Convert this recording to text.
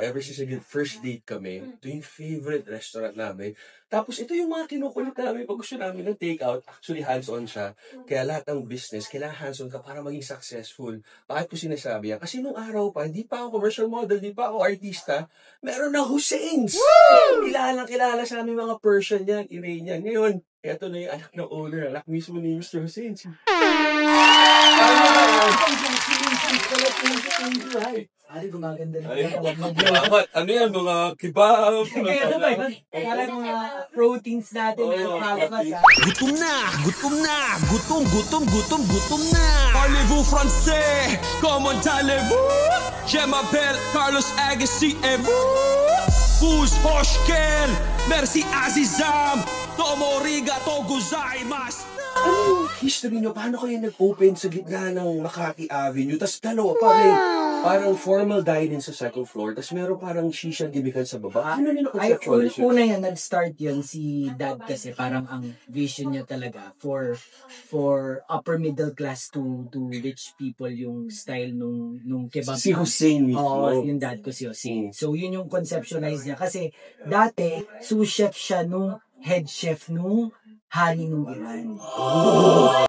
Ever since first date kami, ito yung favorite restaurant namin. Tapos ito yung mga kinukulit namin pag gusto namin ng takeout. Actually, hands-on siya. Kaya lahat ng business, kailangan hands-on ka para maging successful. Bakit ko sinasabi yan? Kasi nung araw pa, hindi pa ako commercial model, hindi pa ako artista, meron na Husseins! Kilala sa aming mga Persian yan, Iranian. Ngayon, eto na yung anak ng owner, anak mismo ni Mr. Husseins. Ari, gumaganda na. Ano yan, mga kebab? Kaya naman, parang mga proteins natin. Gutom na. Parlez-vous français? Comment allez-vous? Je m'appelle Carlos Agassi et vous? Buz Hoshkel, merci Azizam, Tomoriga to gozaimasu. Ano yung history nyo? Paano kayo nag-open sa gitna ng Makati Avenue? Tapos dalawa pa parang formal dining sa second floor. Tapos meron parang shisha gibikan sa baba. Ano nyo na-conceptualize yun? Una yan, nag-start yun si Dad kasi parang ang vision niya talaga for upper middle class to rich people yung style nung kebab. Si Hussein mismo. Oo, yung dad ko si Hussein. So yun yung conceptualize niya. Kasi dati, sous chef siya nung head chef nung hari nung Iran.